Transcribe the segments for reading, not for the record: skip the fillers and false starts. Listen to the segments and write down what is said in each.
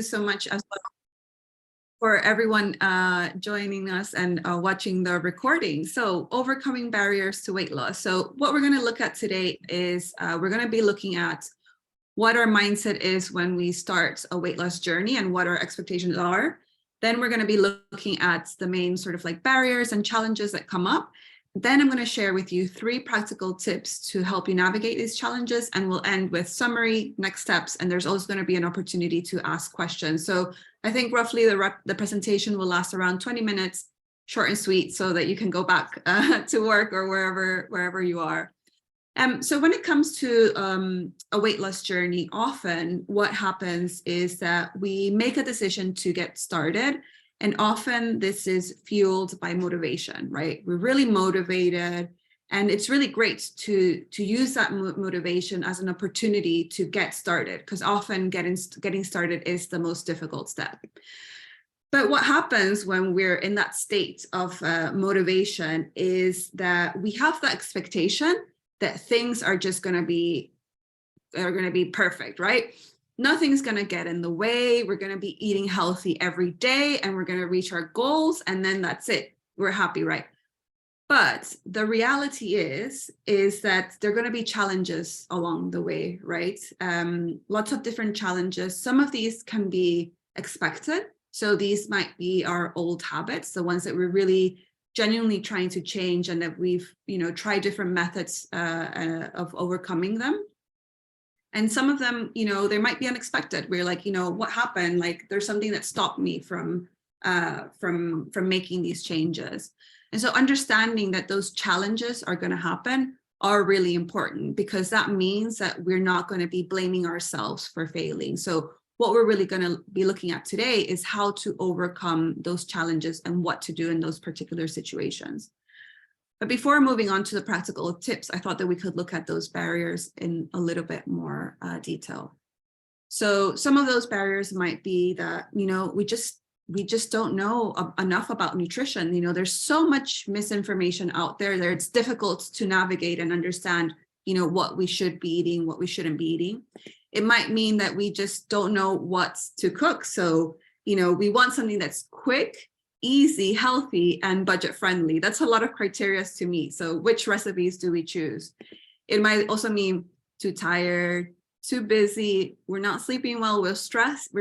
so much as well for everyone joining us and watching the recording. So overcoming barriers to weight loss. So what we're going to look at today is we're going to be looking at what our mindset is when we start a weight loss journey and what our expectations are. Then we're going to be looking at the main sort of like barriers and challenges that come up. Then I'm going to share with you 3 practical tips to help you navigate these challenges, and we'll end with summary, next steps, and there's also going to be an opportunity to ask questions. So I think roughly the presentation will last around 20 minutes, short and sweet, so that you can go back to work or wherever you are. So when it comes to a weight loss journey, often what happens is that we make a decision to get started. And often this is fueled by motivation, right? We're really motivated, and it's really great to use that motivation as an opportunity to get started, because often getting started is the most difficult step. But what happens when we're in that state of motivation is that we have the expectation that things are just going to be perfect, right? Nothing's going to get in the way. We're going to be eating healthy every day and we're going to reach our goals. And then that's it. We're happy, right? But the reality is that there are going to be challenges along the way, right? Lots of different challenges. Some of these can be expected. So these might be our old habits, the ones that we're really genuinely trying to change and that we've, tried different methods of overcoming them. And some of them, they might be unexpected. We're like, what happened? Like, there's something that stopped me from making these changes. And so understanding that those challenges are going to happen are really important, because that means that we're not going to be blaming ourselves for failing. So what we're really going to be looking at today is how to overcome those challenges and what to do in those particular situations. But before moving on to the practical tips, I thought that we could look at those barriers in a little bit more detail. So some of those barriers might be that, we just don't know enough about nutrition. There's so much misinformation out there that it's difficult to navigate and understand, what we should be eating, what we shouldn't be eating. It might mean that we just don't know what to cook. So, we want something that's quick, easy, healthy, and budget friendly. That's a lot of criteria to meet. So which recipes do we choose? It might also mean too tired, too busy, we're not sleeping well, we're stressed,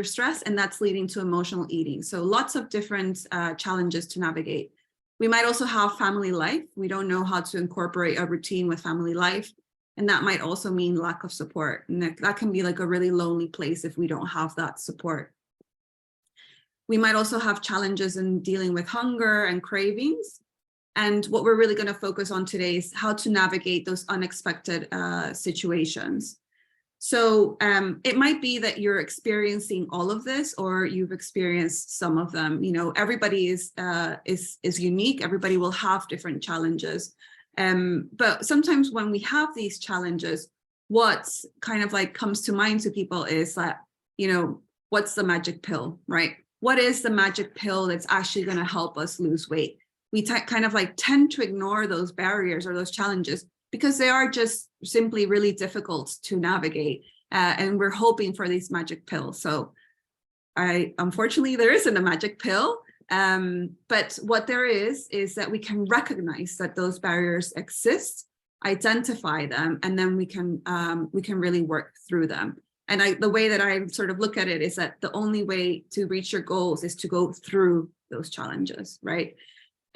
and that's leading to emotional eating. So lots of different challenges to navigate. We might also have family life. We don't know how to incorporate a routine with family life. And that might also mean lack of support. And that can be like a really lonely place if we don't have that support. We might also have challenges in dealing with hunger and cravings. And what we're really going to focus on today is how to navigate those unexpected situations. So it might be that you're experiencing all of this, or you've experienced some of them. Everybody is unique. Everybody will have different challenges. But sometimes when we have these challenges, what kind of like comes to mind to people is that, what's the magic pill, right? What is the magic pill that's actually going to help us lose weight? We kind of like tend to ignore those barriers or those challenges because they are just simply really difficult to navigate. And we're hoping for these magic pills. So unfortunately, there isn't a magic pill. But what there is that we can recognize that those barriers exist, identify them, and then we can really work through them. And the way that I sort of look at it is that the only way to reach your goals is to go through those challenges, right?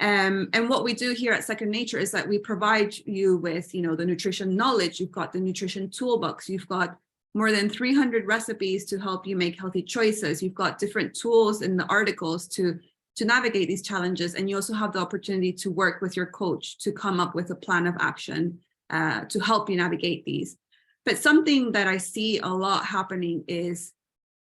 And what we do here at Second Nature is that we provide you with, the nutrition knowledge. You've got the nutrition toolbox. You've got more than 300 recipes to help you make healthy choices. You've got different tools in the articles to navigate these challenges. And you also have the opportunity to work with your coach to come up with a plan of action to help you navigate these. But something that I see a lot happening is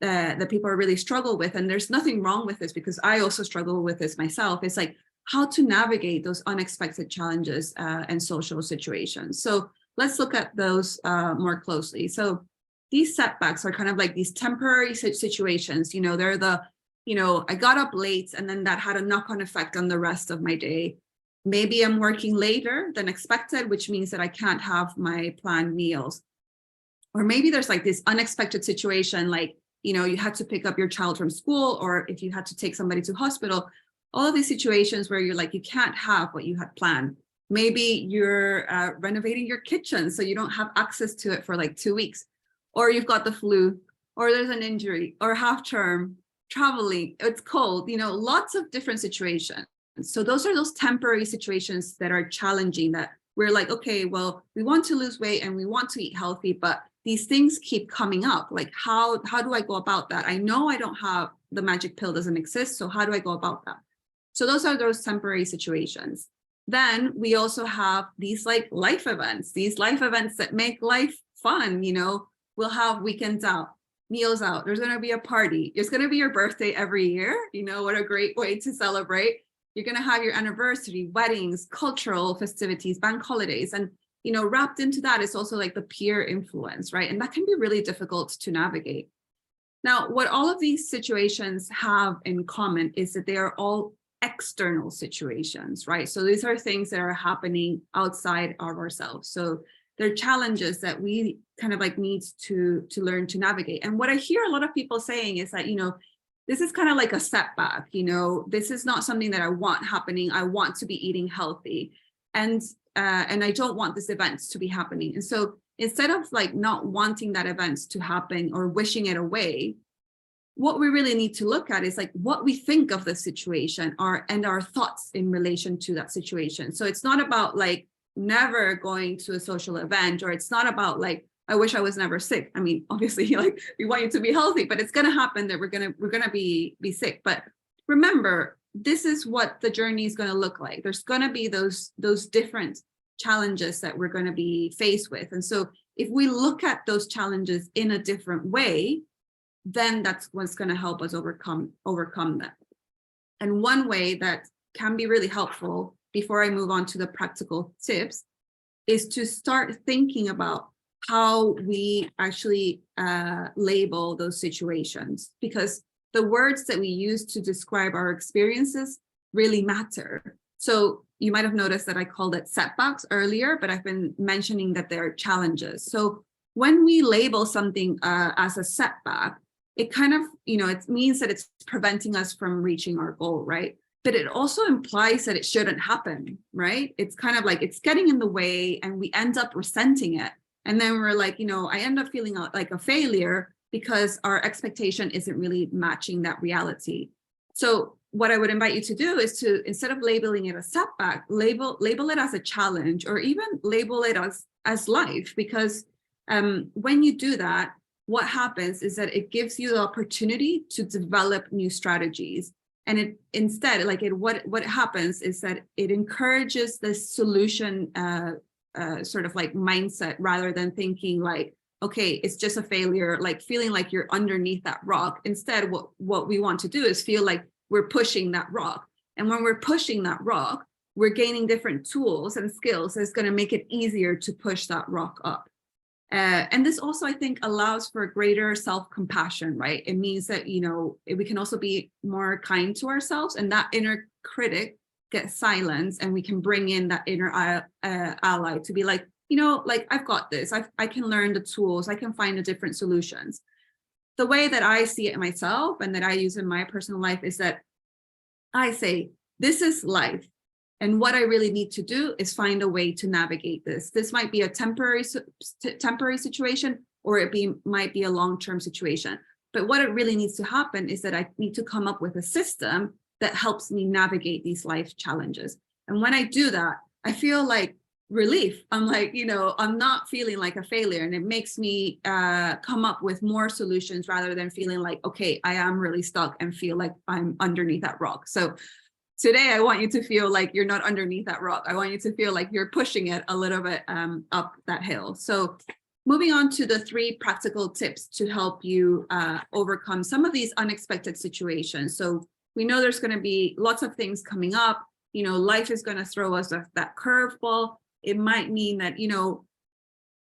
that people really struggle with, and there's nothing wrong with this because I also struggle with this myself, is like how to navigate those unexpected challenges and social situations. So let's look at those more closely. So these setbacks are kind of like these temporary situations. They're the, I got up late and then that had a knock-on effect on the rest of my day. Maybe I'm working later than expected, which means that I can't have my planned meals. Or maybe there's like this unexpected situation, like, you had to pick up your child from school, or if you had to take somebody to hospital, all of these situations where you're like, you can't have what you had planned. Maybe you're renovating your kitchen, so you don't have access to it for like 2 weeks, or you've got the flu, or there's an injury, or half term, traveling, it's cold, lots of different situations. So those are those temporary situations that are challenging, that we're like, okay, well, we want to lose weight and we want to eat healthy, but these things keep coming up. Like, how do I go about that? I know I don't have the magic pill, doesn't exist. So how do I go about that? So those are those temporary situations. Then we also have these like life events that make life fun. We'll have weekends out, meals out. There's going to be a party. It's going to be your birthday every year. What a great way to celebrate. You're going to have your anniversary, weddings, cultural festivities, bank holidays. And, wrapped into that is also like the peer influence, right? And that can be really difficult to navigate. Now, what all of these situations have in common is that they are all external situations, right? So these are things that are happening outside of ourselves. So they're challenges that we kind of like need to learn to navigate. And what I hear a lot of people saying is that, this is kind of like a setback, this is not something that I want happening. I want to be eating healthy. And I don't want this event to be happening. And so instead of like not wanting that event to happen or wishing it away, what we really need to look at is like what we think of the situation and our thoughts in relation to that situation. So it's not about like never going to a social event, or it's not about like, I wish I was never sick. I mean, obviously, like we want you to be healthy, but it's going to happen that we're going to be sick. But remember, this is what the journey is going to look like. There's going to be those different challenges that we're going to be faced with. And so if we look at those challenges in a different way, then that's what's going to help us overcome them. And one way that can be really helpful, before I move on to the practical tips, is to start thinking about how we actually label those situations, because the words that we use to describe our experiences really matter. So you might have noticed that I called it setbacks earlier, but I've been mentioning that they're challenges. So when we label something as a setback, it kind of, it means that it's preventing us from reaching our goal, right? But it also implies that it shouldn't happen, right? It's kind of like it's getting in the way, and we end up resenting it. And then we're like, I end up feeling like a failure because our expectation isn't really matching that reality. So what I would invite you to do is to, instead of labeling it a setback, label it as a challenge, or even label it as life. Because when you do that, what happens is that it gives you the opportunity to develop new strategies. And it instead, what happens is that it encourages this solution sort of like mindset, rather than thinking like, okay, it's just a failure, like feeling like you're underneath that rock. Instead, what we want to do is feel like we're pushing that rock. And when we're pushing that rock, we're gaining different tools and skills that's going to make it easier to push that rock up. And this also, I think, allows for greater self-compassion, right? It means that, we can also be more kind to ourselves, and that inner critic gets silenced, and we can bring in that inner ally to be like, like, I've got this. I can learn the tools. I can find the different solutions. The way that I see it myself and that I use in my personal life is that I say, this is life. And what I really need to do is find a way to navigate this. This might be a temporary situation, or might be a long-term situation. But what it really needs to happen is that I need to come up with a system that helps me navigate these life challenges. And when I do that, I feel like relief. I'm like, I'm not feeling like a failure, and it makes me come up with more solutions, rather than feeling like, okay, I am really stuck and feel like I'm underneath that rock. So today, I want you to feel like you're not underneath that rock. I want you to feel like you're pushing it a little bit up that hill. So moving on to the 3 practical tips to help you overcome some of these unexpected situations. So we know there's going to be lots of things coming up. Life is going to throw us that curveball. It might mean that,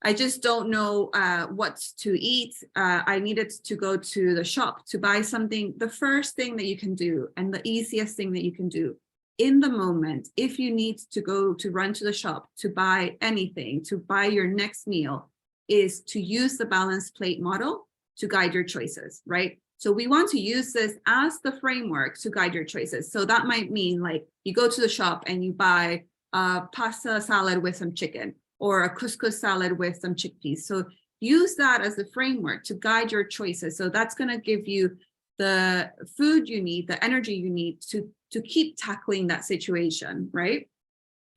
I just don't know what to eat. I needed to go to the shop to buy something. The first thing that you can do, and the easiest thing that you can do in the moment, if you need to run to the shop to buy anything, to buy your next meal, is to use the balanced plate model to guide your choices, right? So we want to use this as the framework to guide your choices. So that might mean like you go to the shop and you buy a pasta salad with some chicken or a couscous salad with some chickpeas. So use that as the framework to guide your choices. So that's going to give you the food you need, the energy you need to keep tackling that situation, right?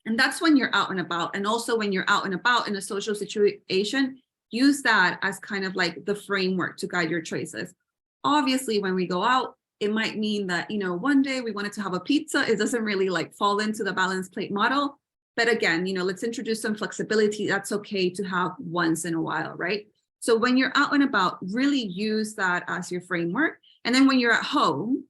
And that's when you're out and about. And also when you're out and about in a social situation, use that as kind of like the framework to guide your choices. Obviously, when we go out, it might mean that, you know, one day we wanted to have a pizza. It doesn't really like fall into the balanced plate model. But again, you know, let's introduce some flexibility. That's okay to have once in a while, right? So when you're out and about, really use that as your framework. And then when you're at home,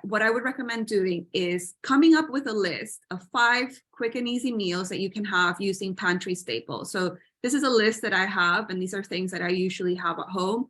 what I would recommend doing is coming up with a list of 5 quick and easy meals that you can have using pantry staples. So this is a list that I have, and these are things that I usually have at home,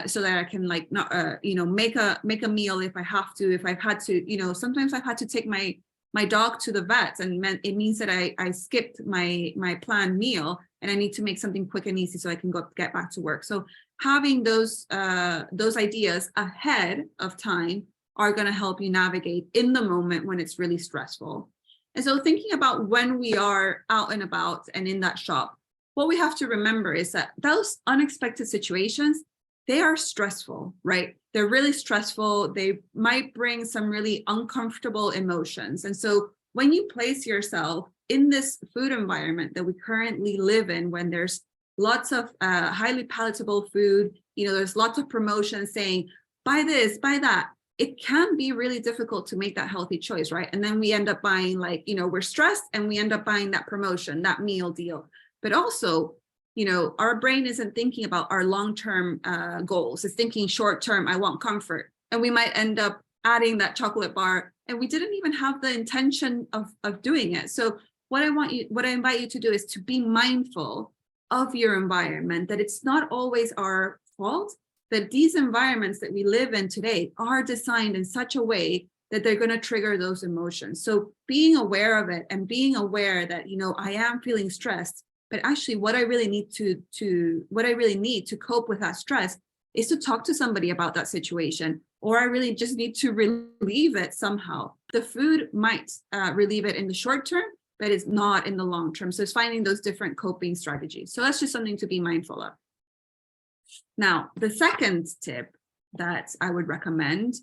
so that I can like not, you know, make a meal if I have to. If I've had to, you know, sometimes I've had to take my dog to the vet, and it means that I skipped my planned meal, and I need to make something quick and easy so I can get back to work. So having those ideas ahead of time are going to help you navigate in the moment when it's really stressful. And so thinking about when we are out and about and in that shop, what we have to remember is that those unexpected situations, they are stressful, right? They're really stressful. They might bring some really uncomfortable emotions. And so when you place yourself in this food environment that we currently live in, when there's lots of highly palatable food, you know, there's lots of promotions saying, buy this, buy that. It can be really difficult to make that healthy choice, right? And then we end up buying, like, you know, we're stressed and we end up buying that promotion, that meal deal. But also, you know, our brain isn't thinking about our long-term goals. It's thinking short-term, I want comfort. And we might end up adding that chocolate bar, and we didn't even have the intention of doing it. So what I invite you to do is to be mindful of your environment, that it's not always our fault, that these environments that we live in today are designed in such a way that they're going to trigger those emotions. So being aware of it and being aware that, you know, I am feeling stressed, but actually what I really need to cope with that stress is to talk to somebody about that situation, or I really just need to relieve it somehow. The food might relieve it in the short term, but it's not in the long term. So it's finding those different coping strategies. So that's just something to be mindful of. Now, the second tip that I would recommend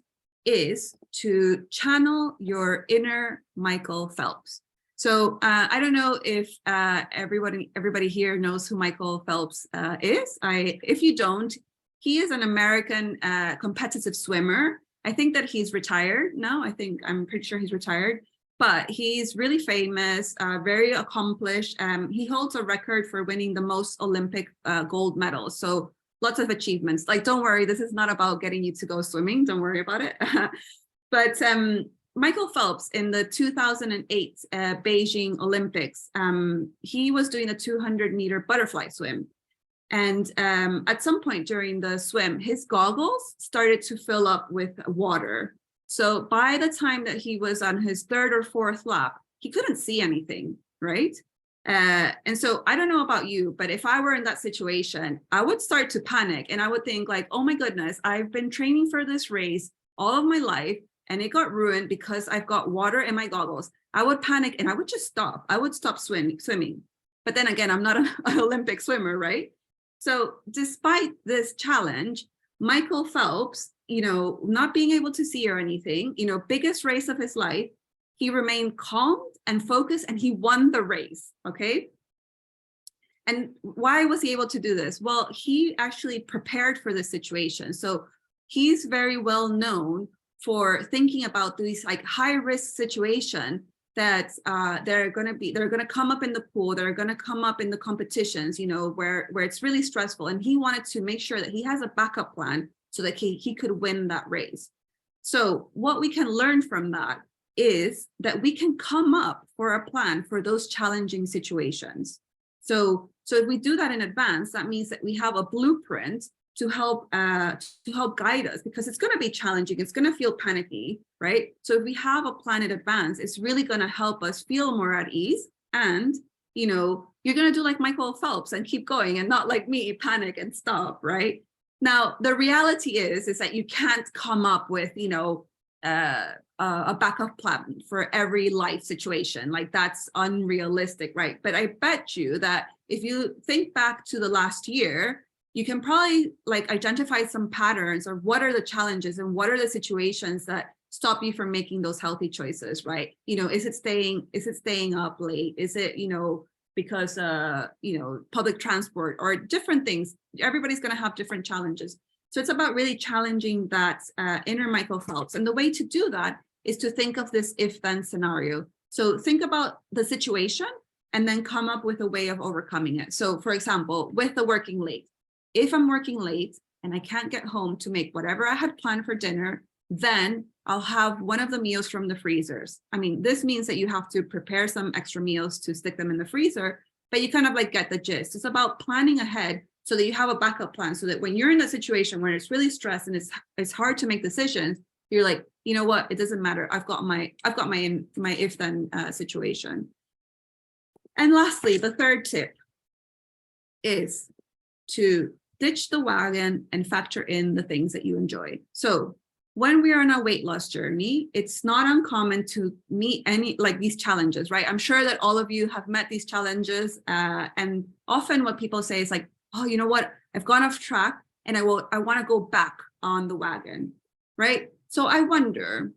is to channel your inner Michael Phelps. So I don't know if everybody here knows who Michael Phelps is. If you don't, he is an American competitive swimmer. I think that he's retired now. I'm pretty sure he's retired, but he's really famous, very accomplished. He holds a record for winning the most Olympic gold medals. So lots of achievements. Like, don't worry, this is not about getting you to go swimming. Don't worry about it. But Michael Phelps, in the 2008 Beijing Olympics, he was doing a 200-meter butterfly swim. And at some point during the swim, his goggles started to fill up with water. So by the time that he was on his 3rd or 4th lap, he couldn't see anything, right? And so I don't know about you, but if I were in that situation, I would start to panic, and I would think like, oh my goodness, I've been training for this race all of my life, and it got ruined because I've got water in my goggles. I would panic and I would just stop. I would stop swimming. But then again, I'm not an Olympic swimmer, right? So despite this challenge, Michael Phelps, you know, not being able to see or anything, you know, biggest race of his life, he remained calm and focused, and he won the race, okay? And why was he able to do this? Well, he actually prepared for this situation. So he's very well known for thinking about these like high risk situation that they're going to come up in the pool, they're going to come up in the competitions, you know, where it's really stressful. And he wanted to make sure that he has a backup plan so that he could win that race. So what we can learn from that is that we can come up for a plan for those challenging situations. So if we do that in advance, that means that we have a blueprint to help guide us, because it's going to be challenging. It's going to feel panicky, right? So if we have a plan in advance, it's really going to help us feel more at ease. And, you know, you're going to do like Michael Phelps and keep going, and not like me, panic and stop, right? Now, the reality is that you can't come up with, a backup plan for every life situation. Like, that's unrealistic, right? But I bet you that if you think back to the last year, you can probably like identify some patterns, or what are the challenges and what are the situations that stop you from making those healthy choices, right? Is it staying up late? Is it, because public transport or different things? Everybody's going to have different challenges. So it's about really challenging that inner Michael Phelps. And the way to do that is to think of this if-then scenario. So think about the situation and then come up with a way of overcoming it. So for example, with the working late, if I'm working late and I can't get home to make whatever I had planned for dinner, then I'll have one of the meals from the freezers. I mean, this means that you have to prepare some extra meals to stick them in the freezer, but you kind of like get the gist. It's about planning ahead so that you have a backup plan, so that when you're in a situation where it's really stressed and it's hard to make decisions, you're like, you know what, it doesn't matter. I've got my if-then situation. And lastly, the third tip is to ditch the wagon and factor in the things that you enjoy. So when we are on a weight loss journey, it's not uncommon to meet these challenges, right? I'm sure that all of you have met these challenges. And often what people say is like, oh, you know what? I've gone off track and I want to go back on the wagon, right? So I wonder,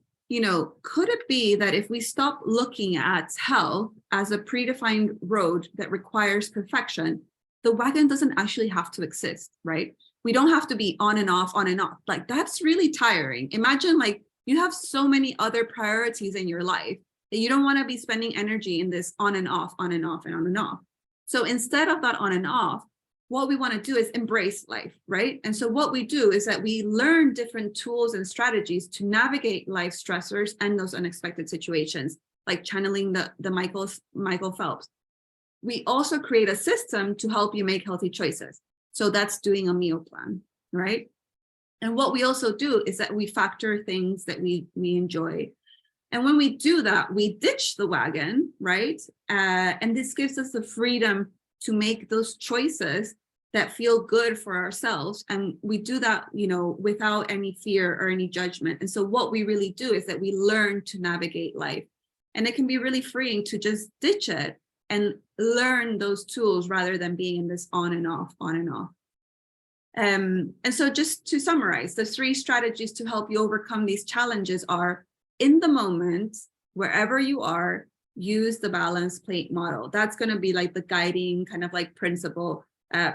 could it be that if we stop looking at health as a predefined road that requires perfection, the wagon doesn't actually have to exist, right? We don't have to be on and off, on and off. Like, that's really tiring. Imagine like you have so many other priorities in your life that you don't want to be spending energy in this on and off, on and off, and on and off. So instead of that on and off, what we want to do is embrace life, right? And so what we do is that we learn different tools and strategies to navigate life stressors and those unexpected situations, like channeling the Michael Phelps. We also create a system to help you make healthy choices. So that's doing a meal plan, right? And what we also do is that we factor things that we enjoy. And when we do that, we ditch the wagon, right? And this gives us the freedom to make those choices that feel good for ourselves. And we do that, without any fear or any judgment. And so what we really do is that we learn to navigate life. And it can be really freeing to just ditch it and learn those tools rather than being in this on and off, on and off. And so just to summarize, the 3 strategies to help you overcome these challenges are: in the moment, wherever you are, use the balance plate model. That's going to be like the guiding kind of like principle.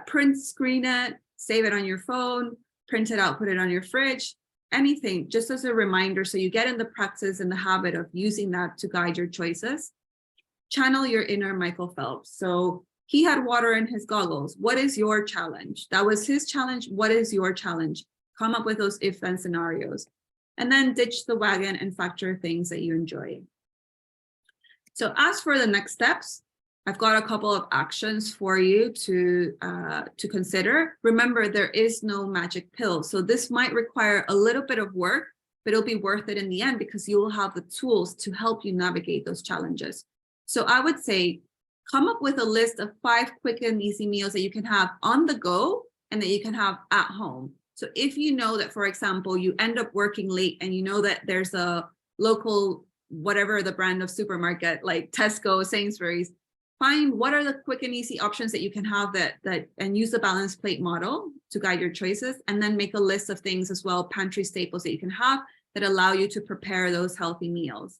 Print screen it, save it on your phone, print it out, put it on your fridge, anything, just as a reminder. So you get in the practice and the habit of using that to guide your choices. Channel your inner Michael Phelps. So he had water in his goggles. What is your challenge? That was his challenge. What is your challenge? Come up with those if-then scenarios. And then ditch the wagon and factor things that you enjoy. So as for the next steps, I've got a couple of actions for you to consider. Remember, there is no magic pill. So this might require a little bit of work, but it'll be worth it in the end because you will have the tools to help you navigate those challenges. So I would say, come up with a list of 5 quick and easy meals that you can have on the go and that you can have at home. So if you know that, for example, you end up working late and you know that there's a local, whatever the brand of supermarket, like Tesco, Sainsbury's, find what are the quick and easy options that you can have and use the balance plate model to guide your choices, and then make a list of things as well, pantry staples that you can have that allow you to prepare those healthy meals.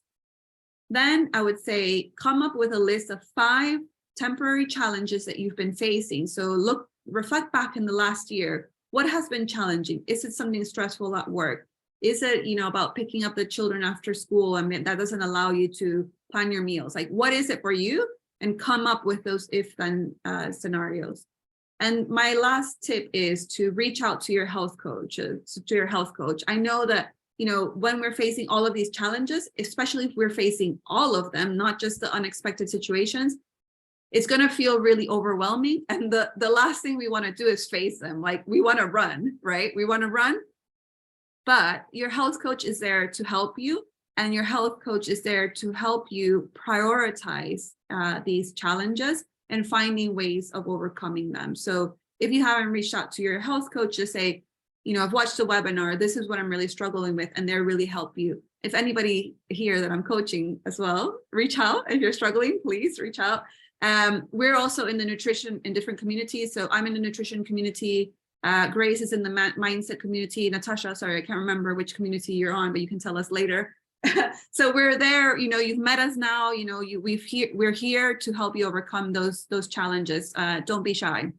Then I would say, come up with a list of 5 temporary challenges that you've been facing. So reflect back in the last year. What has been challenging? Is it something stressful at work? Is it, about picking up the children after school? I mean, that doesn't allow you to plan your meals. Like, what is it for you? And come up with those if-then scenarios. And my last tip is to reach out to your health coach. I know that, when we're facing all of these challenges, especially if we're facing all of them, not just the unexpected situations, it's going to feel really overwhelming. And the last thing we want to do is face them. Like, we want to run, right? We want to run. But your health coach is there to help you. And your health coach is there to help you prioritize these challenges and finding ways of overcoming them. So if you haven't reached out to your health coach, just say, I've watched a webinar, this is what I'm really struggling with, and they'll really help you. If anybody here that I'm coaching as well, reach out. If you're struggling, please reach out. We're also in the nutrition in different communities. So I'm in the nutrition community. Grace is in the mindset community. Natasha, sorry, I can't remember which community you're on, but you can tell us later. So we're there, you've met us now, we're here to help you overcome those challenges. Don't be shy.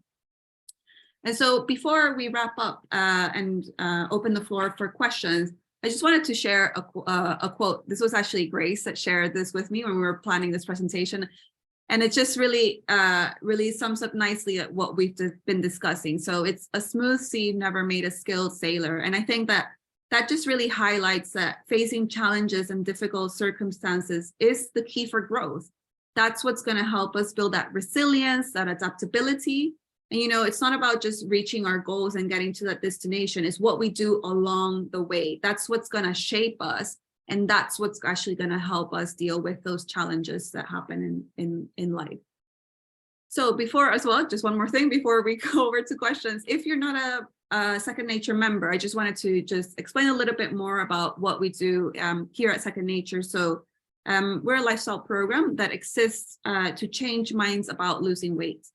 And so before we wrap up and open the floor for questions, I just wanted to share a quote. This was actually Grace that shared this with me when we were planning this presentation. And it just really sums up nicely at what we've been discussing. So it's a smooth sea never made a skilled sailor. And I think that just really highlights that facing challenges and difficult circumstances is the key for growth. That's what's going to help us build that resilience, that adaptability. And, it's not about just reaching our goals and getting to that destination. It's what we do along the way. That's what's going to shape us. And that's what's actually going to help us deal with those challenges that happen in life. So before, as well, just one more thing before we go over to questions. If you're not a Second Nature member, I just wanted to just explain a little bit more about what we do here at Second Nature. So we're a lifestyle program that exists to change minds about losing weight.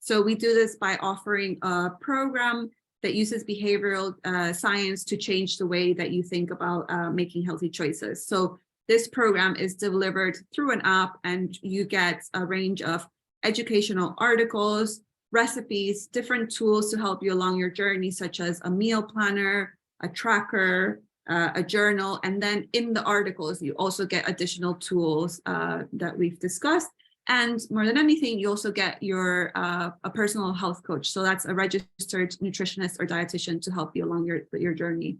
So we do this by offering a program that uses behavioral science to change the way that you think about making healthy choices. So this program is delivered through an app, and you get a range of educational articles, recipes, different tools to help you along your journey, such as a meal planner, a tracker, a journal. And then in the articles, you also get additional tools that we've discussed. And more than anything, you also get your a personal health coach. So that's a registered nutritionist or dietitian to help you along your journey.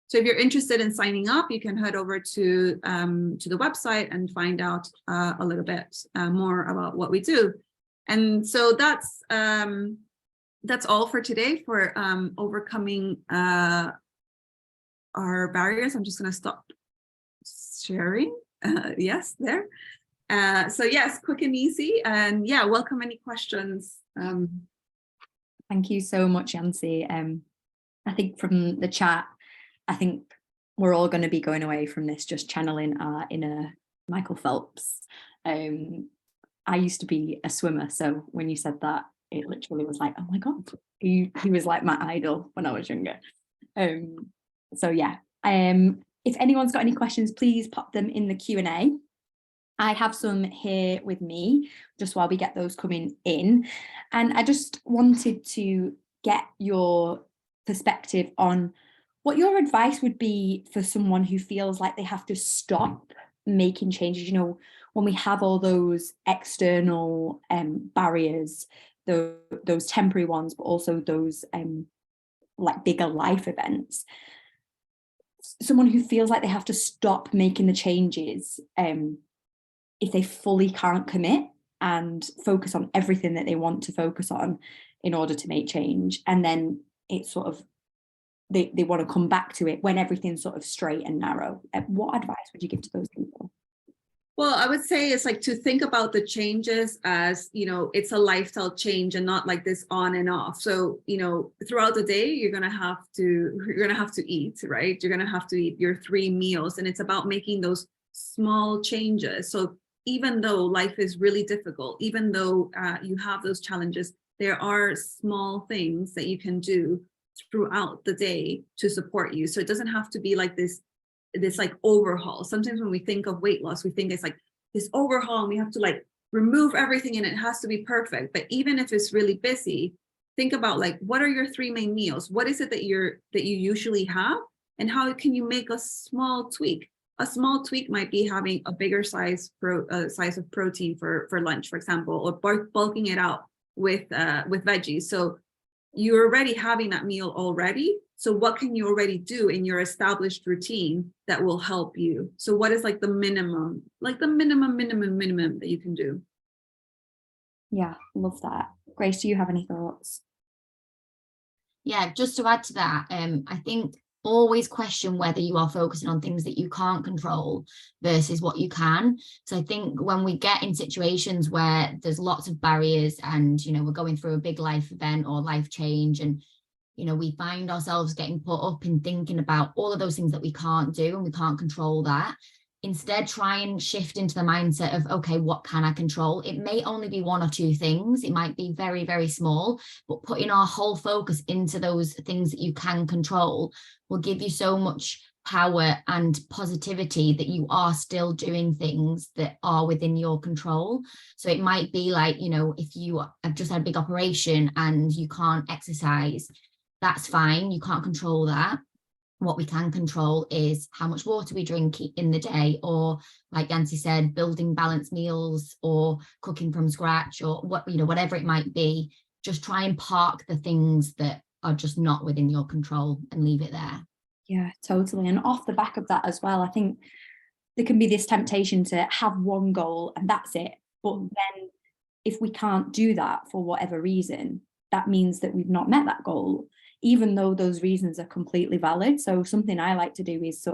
So if you're interested in signing up, you can head over to the website and find out a little bit more about what we do. And so that's all for today for overcoming our barriers. I'm just going to stop sharing. Yes, there. So yes, quick and easy, and yeah, welcome any questions. Thank you so much, Yancy. I think from the chat, I think we're all going to be going away from this just channeling our inner Michael Phelps. I used to be a swimmer, so when you said that, it literally was like, oh my God, he was like my idol when I was younger. So yeah, if anyone's got any questions, please pop them in the Q&A. I have some here with me just while we get those coming in. And I just wanted to get your perspective on what your advice would be for someone who feels like they have to stop making changes. When we have all those external barriers, those temporary ones, but also those like bigger life events. Someone who feels like they have to stop making the changes if they fully can't commit and focus on everything that they want to focus on in order to make change. And then it's sort of, they want to come back to it when everything's sort of straight and narrow. What advice would you give to those people? Well, I would say it's like to think about the changes as, it's a lifestyle change and not like this on and off. So, throughout the day, you're going to have to eat, right? You're going to have to eat your 3 meals, and it's about making those small changes. So even though life is really difficult, even though you have those challenges, there are small things that you can do throughout the day to support you. So it doesn't have to be like this like overhaul. Sometimes when we think of weight loss, we think it's like this overhaul and we have to like remove everything and it has to be perfect. But even if it's really busy, think about like, what are your 3 main meals? What is it that you usually have? And how can you make a small tweak? A small tweak might be having a bigger size of protein for lunch, for example, or bulking it out with veggies. So you're already having that meal already. So what can you already do in your established routine that will help you? So what is like the minimum that you can do? Yeah, love that. Grace, do you have any thoughts? Yeah, just to add to that, I think always question whether you are focusing on things that you can't control versus what you can. So I think when we get in situations where there's lots of barriers and, we're going through a big life event or life change, and you know, we find ourselves getting put up in thinking about all of those things that we can't do and we can't control that. Instead, try and shift into the mindset of, okay, what can I control? It may only be one or two things. It might be very, very small, but putting our whole focus into those things that you can control will give you so much power and positivity that you are still doing things that are within your control. So it might be like, you know, if you have just had a big operation and you can't exercise, that's fine. You can't control that. What we can control is how much water we drink in the day, or like Yancy said, building balanced meals or cooking from scratch, or what, you know, whatever it might be. Just try and park the things that are just not within your control and leave it there. Yeah, totally. And off the back of that as well, I think there can be this temptation to have one goal and that's it. But then if we can't do that for whatever reason, that means that we've not met that goal, even though those reasons are completely valid. So something I like to do is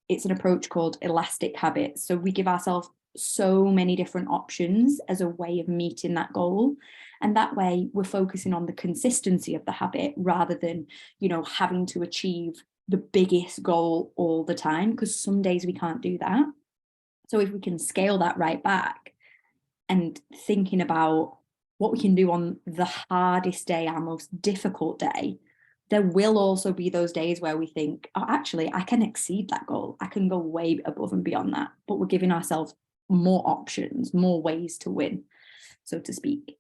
it's an approach called elastic habits. So we give ourselves so many different options as a way of meeting that goal. And that way we're focusing on the consistency of the habit rather than, you know, having to achieve the biggest goal all the time, because some days we can't do that. So if we can scale that right back and thinking about what we can do on the hardest day, our most difficult day, there will also be those days where we think, oh, actually, I can exceed that goal. I can go way above and beyond that. But we're giving ourselves more options, more ways to win, so to speak.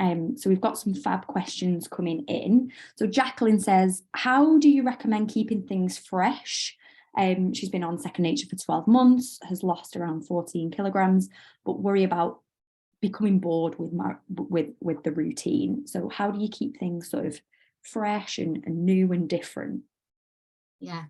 So we've got some fab questions coming in. So Jacqueline says, how do you recommend keeping things fresh? She's been on Second Nature for 12 months, has lost around 14 kilograms, but worry about becoming bored with the routine. So how do you keep things sort of fresh and new and different? Yeah,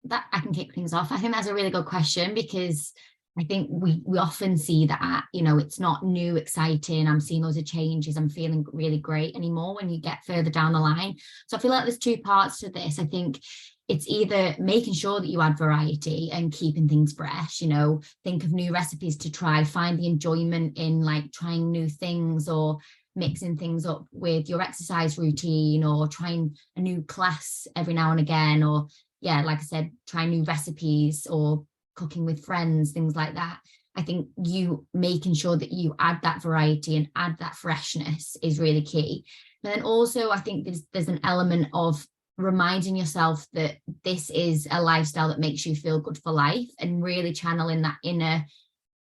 that I can kick things off. I think that's a really good question, because I think we often see that, you know, it's not new, exciting, I'm seeing loads of changes, I'm feeling really great anymore when you get further down the line. So I feel like there's two parts to this. I think it's either making sure that you add variety and keeping things fresh, you know, think of new recipes to try, find the enjoyment in like trying new things or mixing things up with your exercise routine, or trying a new class every now and again, or yeah, like I said, try new recipes or cooking with friends, things like that. I think you making sure that you add that variety and add that freshness is really key. But then also I think there's an element of reminding yourself that this is a lifestyle that makes you feel good for life, and really channeling that inner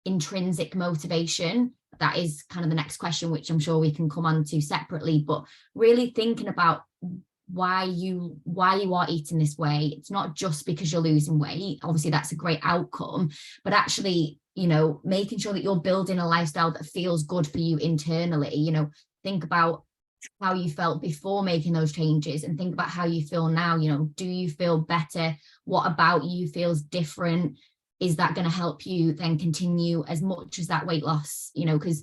intrinsic motivation. That is kind of the next question, which I'm sure we can come on to separately, but really thinking about why you are eating this way. It's not just because you're losing weight. Obviously that's a great outcome, but actually, you know, making sure that you're building a lifestyle that feels good for you internally. You know, think about how you felt before making those changes and think about how you feel now. You know, do you feel better? What about you feels different? Is that going to help you then continue as much as that weight loss? You know, because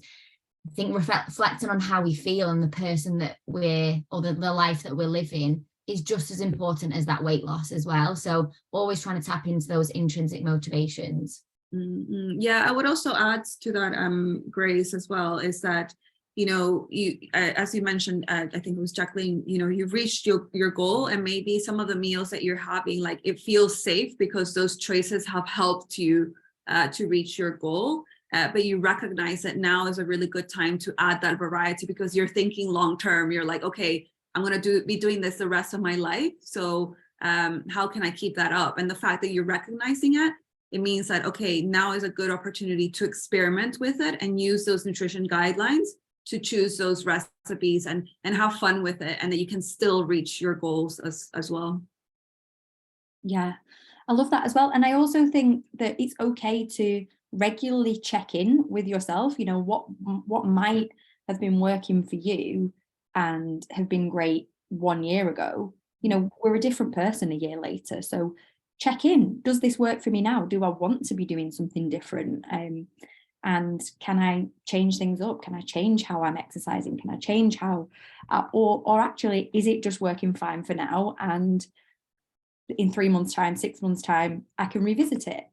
I think reflecting on how we feel and the person that we're, or the life that we're living, is just as important as that weight loss as well. So always trying to tap into those intrinsic motivations. Mm-hmm. Yeah, I would also add to that, Grace, as well, is that, you know, you as you mentioned, I think it was Jacqueline, you know, you've reached your goal, and maybe some of the meals that you're having, like, it feels safe because those choices have helped you to reach your goal. But you recognize that now is a really good time to add that variety, because you're thinking long term. You're like, okay, I'm going to be doing this the rest of my life. So how can I keep that up? And the fact that you're recognizing it, it means that, okay, now is a good opportunity to experiment with it and use those nutrition guidelines to choose those recipes and have fun with it, and that you can still reach your goals as well. Yeah, I love that as well. And I also think that it's okay to regularly check in with yourself. You know, what might have been working for you and have been great 1 year ago. You know, we're a different person a year later. So check in. Does this work for me now? Do I want to be doing something different? And can I change things up? Can I change how I'm exercising? Can I change how, or actually, is it just working fine for now? And in 3 months' time, 6 months' time, I can revisit it.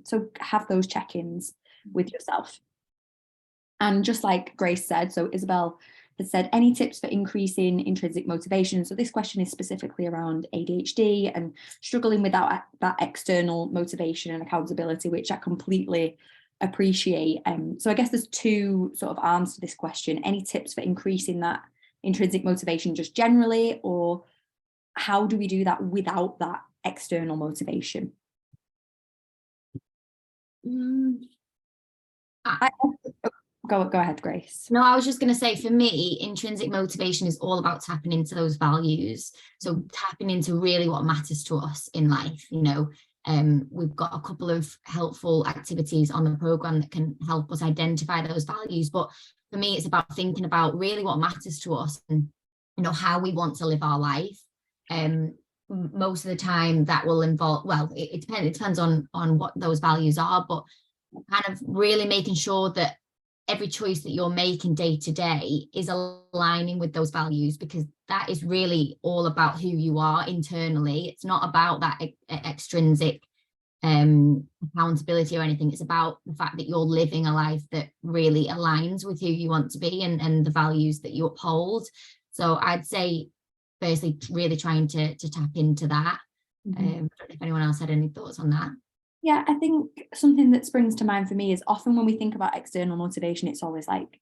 So have those check-ins with yourself. And just like Grace said, so Isabel, has said, any tips for increasing intrinsic motivation? So this question is specifically around ADHD and struggling without that external motivation and accountability, which I completely appreciate. So I guess there's two sort of arms to this question. Any tips for increasing that intrinsic motivation just generally, or how do we do that without that external motivation? Go ahead, Grace. No, I was just going to say, for me, intrinsic motivation is all about tapping into those values. So tapping into really what matters to us in life. You know, we've got a couple of helpful activities on the program that can help us identify those values. But for me, it's about thinking about really what matters to us and, you know, how we want to live our life. Most of the time that will involve, well, it depends on what those values are, but kind of really making sure that every choice that you're making day to day is aligning with those values, because that is really all about who you are internally. It's not about that extrinsic accountability or anything. It's about the fact that you're living a life that really aligns with who you want to be and the values that you uphold. So I'd say, firstly, really trying to tap into that. I don't know if anyone else had any thoughts on that. Yeah, I think something that springs to mind for me is often when we think about external motivation, it's always like,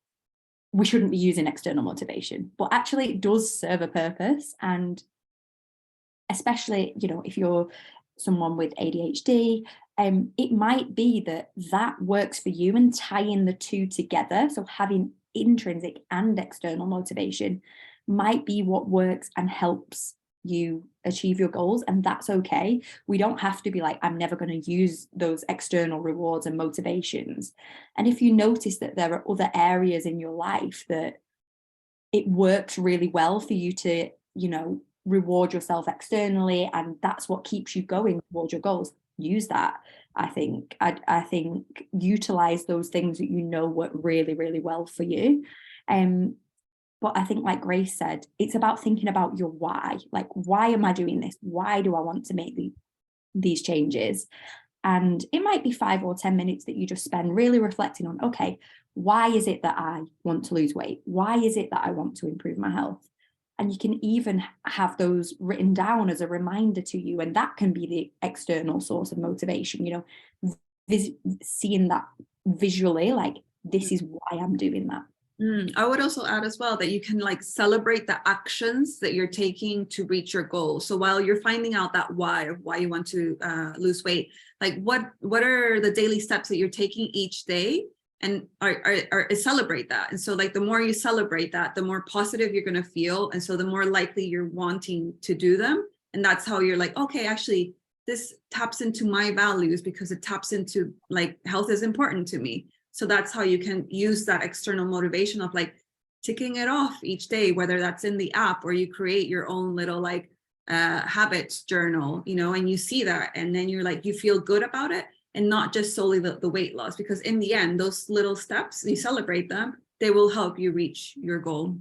we shouldn't be using external motivation, but actually it does serve a purpose. And especially, you know, if you're someone with ADHD, it might be that works for you, and tying the two together, so having intrinsic and external motivation might be what works and helps you achieve your goals, and that's okay. We don't have to be like, I'm never going to use those external rewards and motivations. And if you notice that there are other areas in your life that it works really well for you to, you know, reward yourself externally, and that's what keeps you going towards your goals, use that. I think utilize those things that you know work really, really well for you. But I think, like Grace said, it's about thinking about your why. Like, why am I doing this? Why do I want to make these changes? And it might be 5 or 10 minutes that you just spend really reflecting on, okay, why is it that I want to lose weight? Why is it that I want to improve my health? And you can even have those written down as a reminder to you. And that can be the external source of motivation, you know, seeing that visually, like, this is why I'm doing that. I would also add as well that you can like celebrate the actions that you're taking to reach your goal. So while you're finding out that why you want to lose weight, like what are the daily steps that you're taking each day, and celebrate that. And so like the more you celebrate that, the more positive you're going to feel, and so the more likely you're wanting to do them. And that's how you're like, okay, actually this taps into my values, because it taps into like health is important to me. So that's how you can use that external motivation of like ticking it off each day, whether that's in the app or you create your own little like habits journal, you know, and you see that, and then you're like, you feel good about it, and not just solely the weight loss, because in the end, those little steps, you celebrate them, they will help you reach your goal.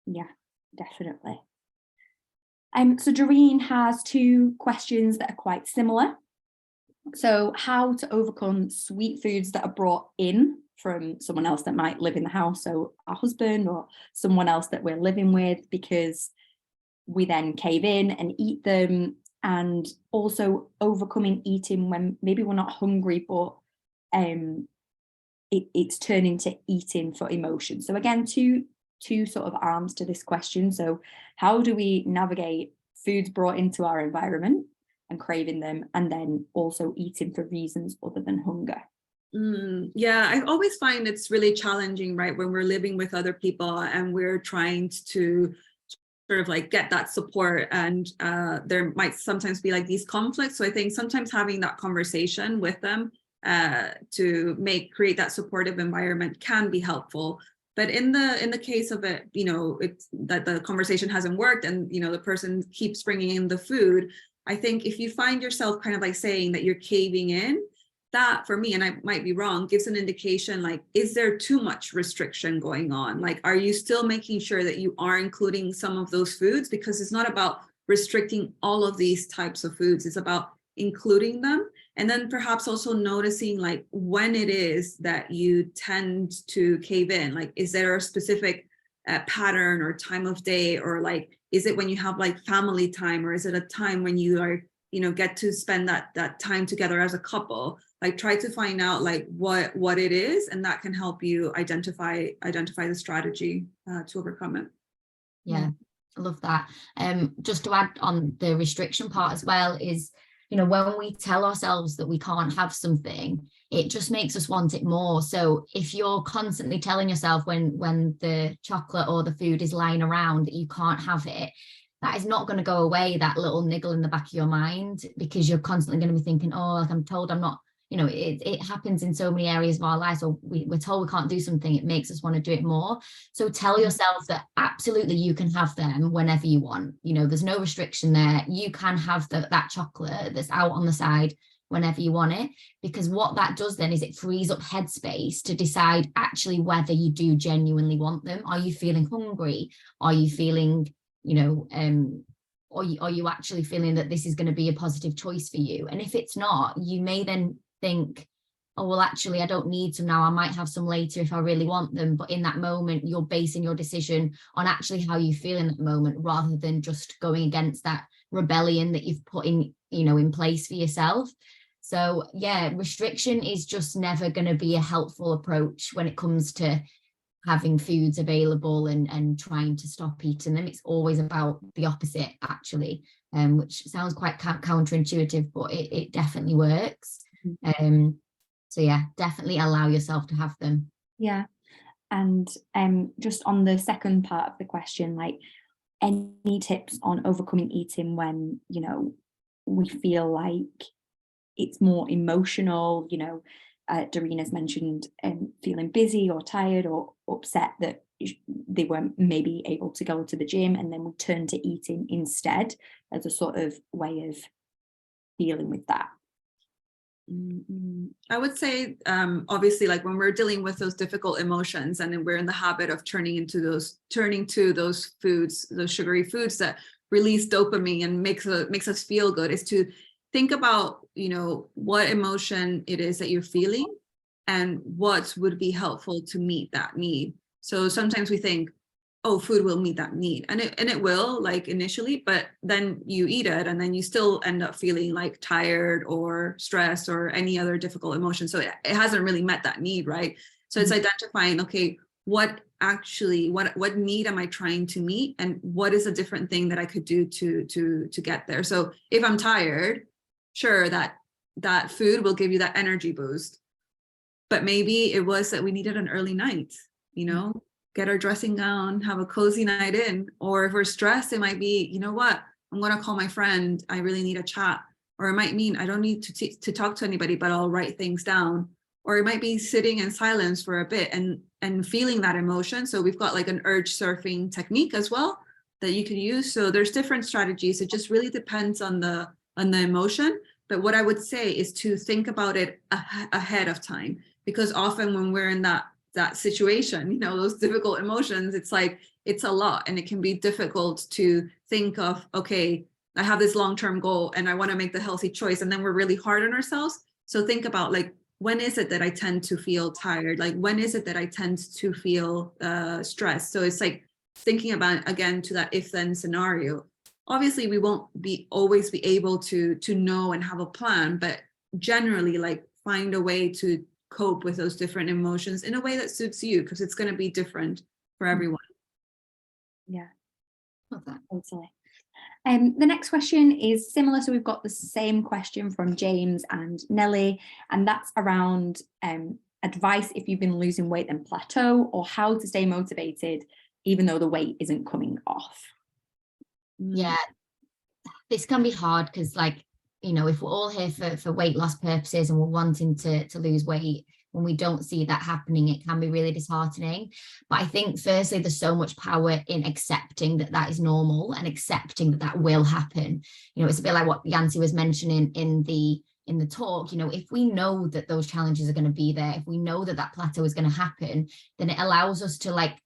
Yeah, definitely. So Doreen has 2 questions that are quite similar. So how to overcome sweet foods that are brought in from someone else that might live in the house, so our husband or someone else that we're living with, because we then cave in and eat them. And also overcoming eating when maybe we're not hungry, but it's turning to eating for emotion. So again, two sort of arms to this question. So how do we navigate foods brought into our environment and craving them, and then also eating for reasons other than hunger? Yeah, I always find it's really challenging, right, when we're living with other people and we're trying to sort of like get that support, and there might sometimes be like these conflicts. So I think sometimes having that conversation with them to create that supportive environment can be helpful. But in the case of it, you know, it's that the conversation hasn't worked, and you know the person keeps bringing in the food. I think if you find yourself kind of like saying that you're caving in, that for me, and I might be wrong, gives an indication like, is there too much restriction going on? Like, are you still making sure that you are including some of those foods? Because it's not about restricting all of these types of foods, it's about including them. And then perhaps also noticing like when it is that you tend to cave in, like, is there a specific pattern or time of day, or like, is it when you have like family time, or is it a time when you are, you know, get to spend that time together as a couple? Like, try to find out like what it is, and that can help you identify the strategy to overcome it. Yeah, I love that. Just to add on the restriction part as well is, you know, when we tell ourselves that we can't have something, it just makes us want it more. So if you're constantly telling yourself when the chocolate or the food is lying around that you can't have it, that is not going to go away, that little niggle in the back of your mind, because you're constantly going to be thinking, oh, like I'm told I'm not, you know, it happens in so many areas of our lives, or we're told we can't do something, it makes us want to do it more. So tell yourself that absolutely you can have them whenever you want. You know, there's no restriction there. You can have that chocolate that's out on the side whenever you want it, because what that does then is it frees up headspace to decide actually whether you do genuinely want them. Are you feeling hungry? Are you feeling, you know, are you actually feeling that this is going to be a positive choice for you? And if it's not, you may then think, oh, well, actually, I don't need some now. I might have some later if I really want them. But in that moment, you're basing your decision on actually how you feel in that moment, rather than just going against that rebellion that you've put in, you know, in place for yourself. So yeah, restriction is just never going to be a helpful approach when it comes to having foods available and trying to stop eating them. It's always about the opposite, actually, which sounds quite counterintuitive, but it definitely works. So yeah, definitely allow yourself to have them. Yeah. And just on the second part of the question, like, any tips on overcoming eating when, you know, we feel like it's more emotional? You know, Darina's mentioned feeling busy or tired or upset that they weren't maybe able to go to the gym, and then we turn to eating instead as a sort of way of dealing with that. I would say, obviously, like when we're dealing with those difficult emotions and then we're in the habit of turning to those foods, those sugary foods that release dopamine and makes us feel good, is to think about, you know, what emotion it is that you're feeling and what would be helpful to meet that need. So sometimes we think, oh, food will meet that need, and it will, like initially, but then you eat it and then you still end up feeling like tired or stressed or any other difficult emotion. So it hasn't really met that need, right? So it's identifying, okay, what need am I trying to meet, and what is a different thing that I could do to get there. So if I'm tired, sure, that food will give you that energy boost, but maybe it was that we needed an early night, you know, get our dressing gown, have a cozy night in. Or if we're stressed, it might be, you know what, I'm going to call my friend, I really need a chat. Or it might mean I don't need to talk to anybody, but I'll write things down. Or it might be sitting in silence for a bit and feeling that emotion. So we've got like an urge surfing technique as well that you can use. So there's different strategies. It just really depends on the emotion. But what I would say is to think about it ahead of time, because often when we're in that situation, you know, those difficult emotions, it's like, it's a lot, and it can be difficult to think of, okay, I have this long-term goal and I want to make the healthy choice, and then we're really hard on ourselves. So think about, like, when is it that I tend to feel tired? Like, when is it that I tend to feel stressed? So it's like thinking about, again, to that if-then scenario. Obviously, we won't always be able to know and have a plan, but generally, like, find a way to cope with those different emotions in a way that suits you, because it's going to be different for everyone. Yeah, Love that. totally. The next question is similar. So we've got the same question from James and Nelly, and that's around advice if you've been losing weight and plateau, or how to stay motivated even though the weight isn't coming off. Yeah, this can be hard because, like, you know, if we're all here for weight loss purposes and we're wanting to lose weight, when we don't see that happening, it can be really disheartening. But I think firstly, there's so much power in accepting that is normal and accepting that will happen. You know, it's a bit like what Yancy was mentioning in the talk. You know, if we know that those challenges are going to be there, if we know that plateau is going to happen, then it allows us to, like,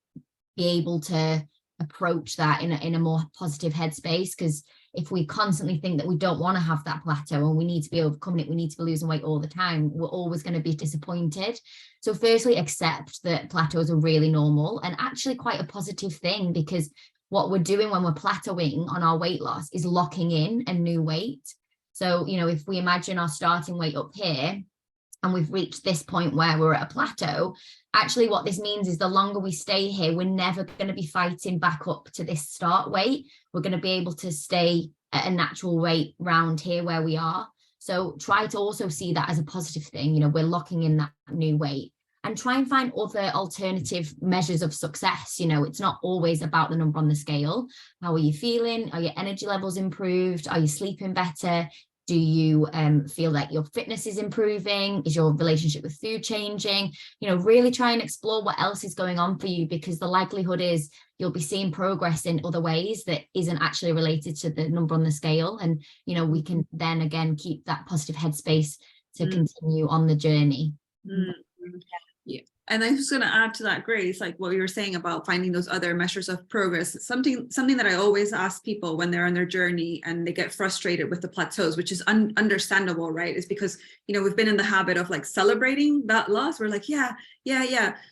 be able to approach that in a more positive headspace. Because, if we constantly think that we don't want to have that plateau and we need to be overcoming it, we need to be losing weight all the time, we're always going to be disappointed. So firstly, accept that plateaus are really normal and actually quite a positive thing, because what we're doing when we're plateauing on our weight loss is locking in a new weight. So, you know, if we imagine our starting weight up here and we've reached this point where we're at a plateau, actually what this means is the longer we stay here, we're never going to be fighting back up to this start weight. We're going to be able to stay at a natural weight round here where we are. So try to also see that as a positive thing. You know, we're locking in that new weight, and try and find other alternative measures of success. You know, it's not always about the number on the scale. How are you feeling? Are your energy levels improved? Are you sleeping better? Do you feel like your fitness is improving? Is your relationship with food changing? You know, really try and explore what else is going on for you, because the likelihood is you'll be seeing progress in other ways that isn't actually related to the number on the scale. And, you know, we can then again keep that positive headspace to continue on the journey. Yeah. And I was going to add to that, Grace, like what you were saying about finding those other measures of progress. Something that I always ask people when they're on their journey and they get frustrated with the plateaus, which is understandable, right? Is because, you know, we've been in the habit of like celebrating that loss. We're like, yeah.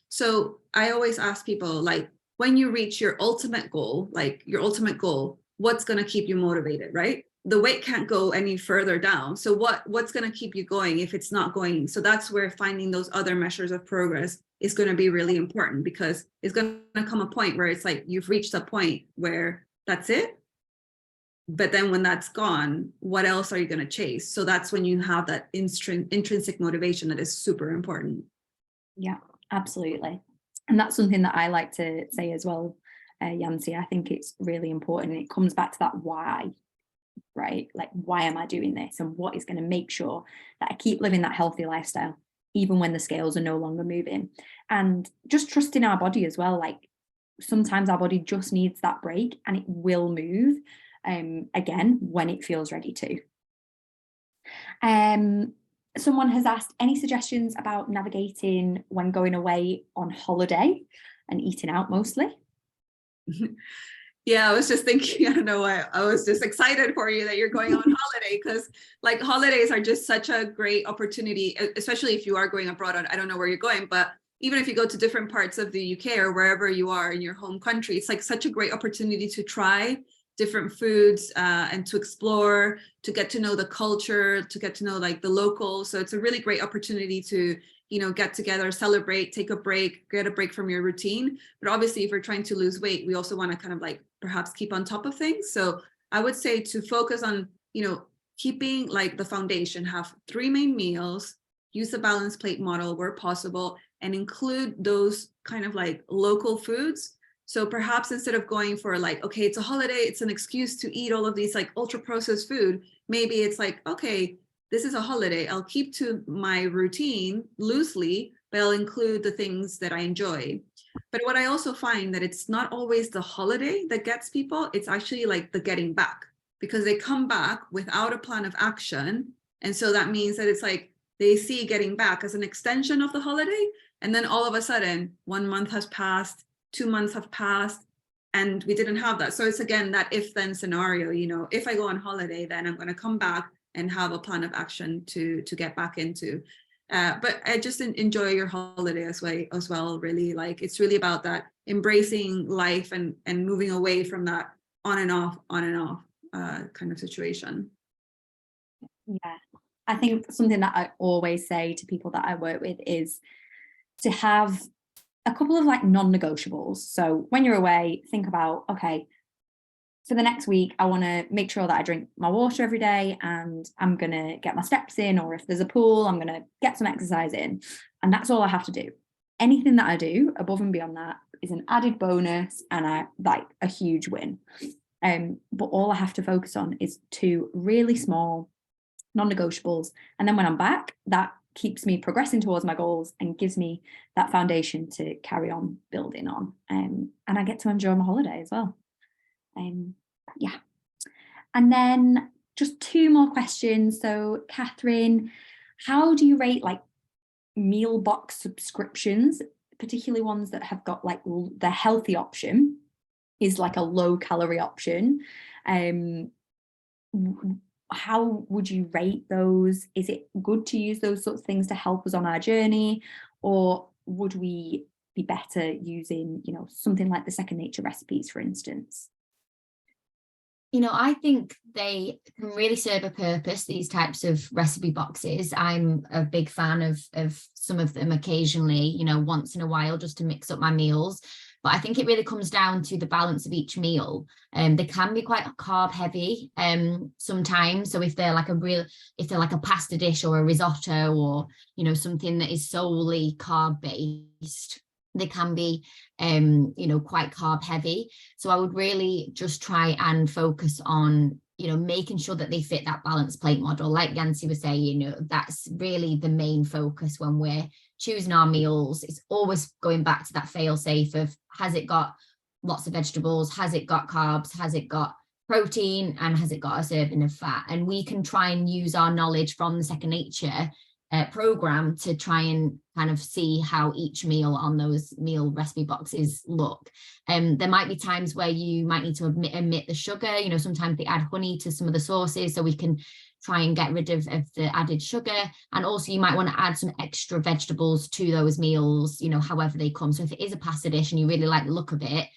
So I always ask people, like, when you reach your ultimate goal, what's going to keep you motivated, right? The weight can't go any further down. So what's going to keep you going if it's not going? So that's where finding those other measures of progress is going to be really important, because it's going to come a point where it's like you've reached a point where that's it. But then when that's gone, what else are you going to chase? So that's when you have that intrinsic motivation that is super important. Yeah, absolutely. And that's something that I like to say as well, Yancy. I think it's really important. It comes back to that why. Right? Like, why am I doing this? And what is going to make sure that I keep living that healthy lifestyle, even when the scales are no longer moving? And just trusting our body as well. Like, sometimes our body just needs that break, and it will move again when it feels ready to. Someone has asked, any suggestions about navigating when going away on holiday and eating out mostly? Yeah, I was just thinking, I don't know why, I was just excited for you that you're going on holiday, because like holidays are just such a great opportunity, especially if you are going abroad. I don't know where you're going, but even if you go to different parts of the UK or wherever you are in your home country, it's like such a great opportunity to try different foods and to explore, to get to know the culture, to get to know like the locals. So it's a really great opportunity to, you know, get together, celebrate, take a break, get a break from your routine. But obviously, if we're trying to lose weight, we also want to kind of like perhaps keep on top of things. So I would say to focus on, you know, keeping like the foundation, have 3 main meals, use the balanced plate model where possible, and include those kind of like local foods. So perhaps instead of going for like, okay, it's a holiday, it's an excuse to eat all of these like ultra processed food, maybe it's like, okay, this is a holiday, I'll keep to my routine loosely, but I'll include the things that I enjoy. But what I also find that it's not always the holiday that gets people, it's actually like the getting back, because they come back without a plan of action. And so that means that it's like they see getting back as an extension of the holiday. And then all of a sudden, 1 month has passed, 2 months have passed, and we didn't have that. So it's again, that if then scenario, you know, if I go on holiday, then I'm going to come back and have a plan of action to get back into. But I just enjoy your holiday as well, really. Like, it's really about that embracing life and moving away from that on and off kind of situation. Yeah, I think something that I always say to people that I work with is to have a couple of like non-negotiables. So when you're away, think about, okay, for the next week, I want to make sure that I drink my water every day, and I'm going to get my steps in, or if there's a pool, I'm going to get some exercise in. And that's all I have to do. Anything that I do above and beyond that is an added bonus and a huge win. But all I have to focus on is 2 really small non-negotiables. And then when I'm back, that keeps me progressing towards my goals and gives me that foundation to carry on building on. And I get to enjoy my holiday as well. Yeah. And then just 2 more questions. So Catherine, how do you rate like meal box subscriptions, particularly ones that have got like the healthy option is like a low calorie option? how would you rate those? Is it good to use those sorts of things to help us on our journey, or would we be better using, something like the Second Nature recipes, for instance? I think they can really serve a purpose, these types of recipe boxes. I'm a big fan of some of them occasionally, once in a while, just to mix up my meals. But I think it really comes down to the balance of each meal. They can be quite carb heavy sometimes. So if they're like a pasta dish or a risotto, or, something that is solely carb based, they can be quite carb heavy. So I would really just try and focus on making sure that they fit that balanced plate model. Like Yancy was saying, that's really the main focus when we're choosing our meals. It's always going back to that fail safe of, has it got lots of vegetables, has it got carbs, has it got protein, and has it got a serving of fat? And we can try and use our knowledge from the Second Nature program to try and kind of see how each meal on those meal recipe boxes look. There might be times where you might need to omit the sugar. Sometimes they add honey to some of the sauces, so we can try and get rid of the added sugar. And also you might want to add some extra vegetables to those meals, however they come. So if it is a pasta dish and you really like the look of it,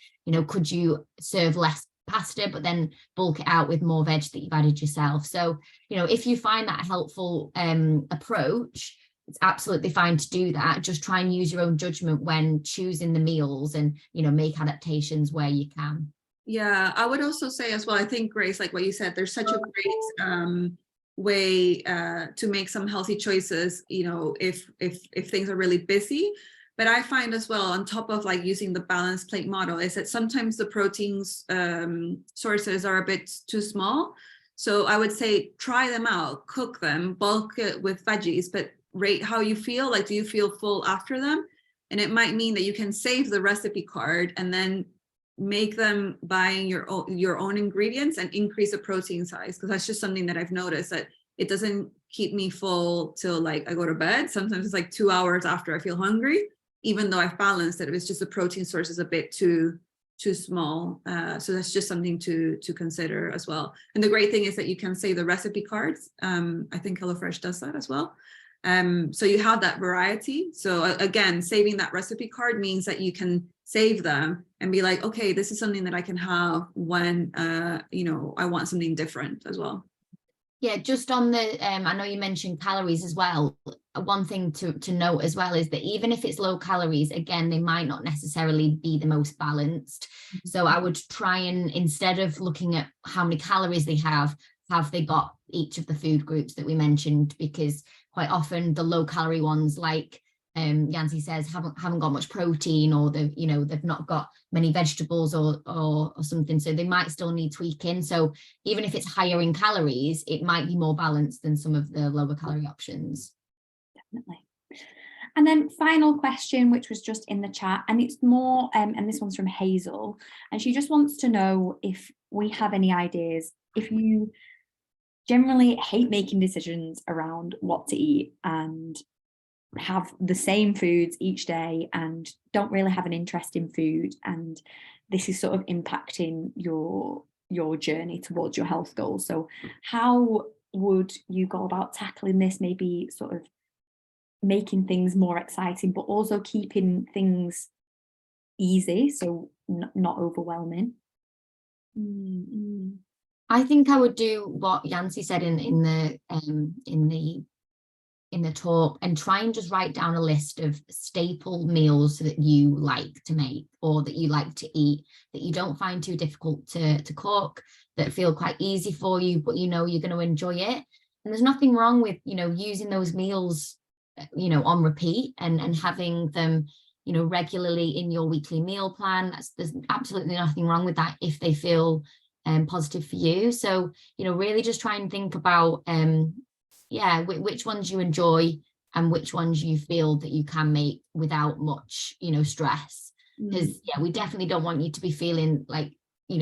could you serve less pasta but then bulk it out with more veg that you've added yourself? So if you find that a helpful approach, it's absolutely fine to do that. Just try and use your own judgment when choosing the meals, and make adaptations where you can. Yeah, I would also say as well, I think, Grace, like what you said, there's such a great way to make some healthy choices, if things are really busy. But I find as well, on top of like using the balanced plate model, is that sometimes the proteins sources are a bit too small. So I would say try them out, cook them, bulk it with veggies, but rate how you feel. Like, do you feel full after them? And it might mean that you can save the recipe card and then make them buying your own ingredients and increase the protein size, because that's just something that I've noticed, that it doesn't keep me full till like I go to bed. Sometimes it's like 2 hours after I feel hungry, even though I've balanced it. It was just the protein source is a bit too small. So that's just something to consider as well. And the great thing is that you can save the recipe cards. I think HelloFresh does that as well. So you have that variety. So again, saving that recipe card means that you can save them and be like, okay, this is something that I can have when I want something different as well. Yeah, just on the, I know you mentioned calories as well. One thing to note as well is that even if it's low calories, again, they might not necessarily be the most balanced. So I would try and, instead of looking at how many calories they have they got each of the food groups that we mentioned? Because quite often the low calorie ones, like Yancy says, haven't got much protein, or they've not got many vegetables or something, so they might still need tweaking. So even if it's higher in calories, it might be more balanced than some of the lower calorie options. Definitely. And then final question, which was just in the chat, and it's more and this one's from Hazel, and she just wants to know if we have any ideas, if you generally hate making decisions around what to eat and have the same foods each day and don't really have an interest in food, and this is sort of impacting your journey towards your health goals. So how would you go about tackling this? Maybe sort of making things more exciting, but also keeping things easy, so not overwhelming. I think I would do what Yancy said in the talk, and try and just write down a list of staple meals that you like to make, or that you like to eat, that you don't find too difficult to cook, that feel quite easy for you, but you're going to enjoy it. And there's nothing wrong with using those meals on repeat and having them regularly in your weekly meal plan. There's absolutely nothing wrong with that if they feel positive for you. So really just try and think about which ones you enjoy and which ones you feel that you can make without much stress, because we definitely don't want you to be feeling like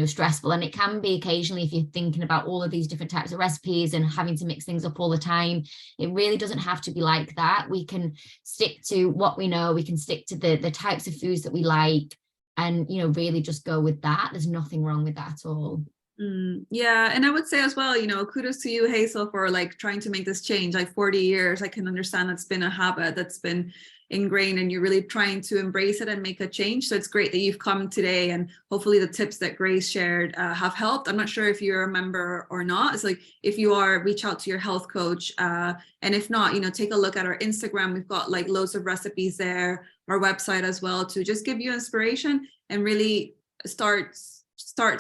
stressful. And it can be occasionally, if you're thinking about all of these different types of recipes and having to mix things up all the time. It really doesn't have to be like that. We can stick to what we know, we can stick to the types of foods that we like, and really just go with that. There's nothing wrong with that at all. Yeah, and I would say as well, you know, kudos to you, Hazel, for like trying to make this change. Like 40 years, I can understand that's been a habit that's been ingrained, and you're really trying to embrace it and make a change. So it's great that you've come today, and hopefully the tips that Grace shared have helped. I'm not sure if you're a member or not. It's like, if you are, reach out to your health coach, and if not, you know, take a look at our Instagram. We've got like loads of recipes there, our website as well, to just give you inspiration and really start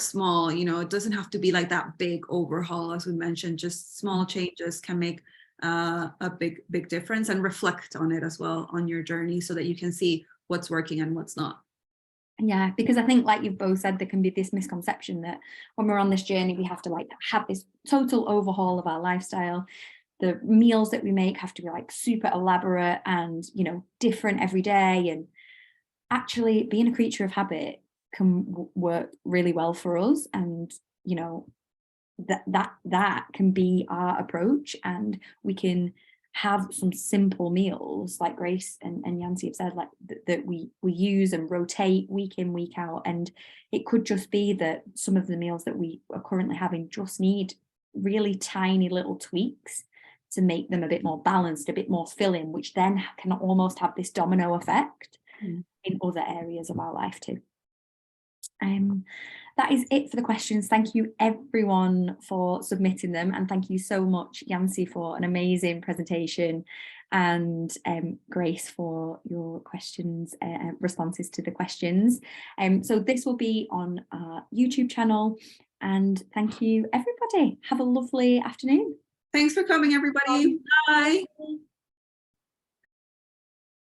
small. You know, it doesn't have to be like that big overhaul, as we mentioned. Just small changes can make a big difference, and reflect on it as well on your journey, so that you can see what's working and what's not. Yeah, because I think, like you've both said, there can be this misconception that when we're on this journey, we have to like have this total overhaul of our lifestyle. The meals that we make have to be like super elaborate and, you know, different every day. And actually being a creature of habit can work really well for us. And, you know, that can be our approach, and we can have some simple meals like Grace and Yancy have said, like that we use and rotate week in, week out. And it could just be that some of the meals that we are currently having just need really tiny little tweaks to make them a bit more balanced, a bit more filling, which then can almost have this domino effect in other areas of our life too. That is it for the questions. Thank you everyone for submitting them, and thank you so much, Yancy, for an amazing presentation, and Grace for your questions, responses to the questions. So this will be on our YouTube channel, and thank you everybody. Have a lovely afternoon. Thanks for coming, everybody. Bye.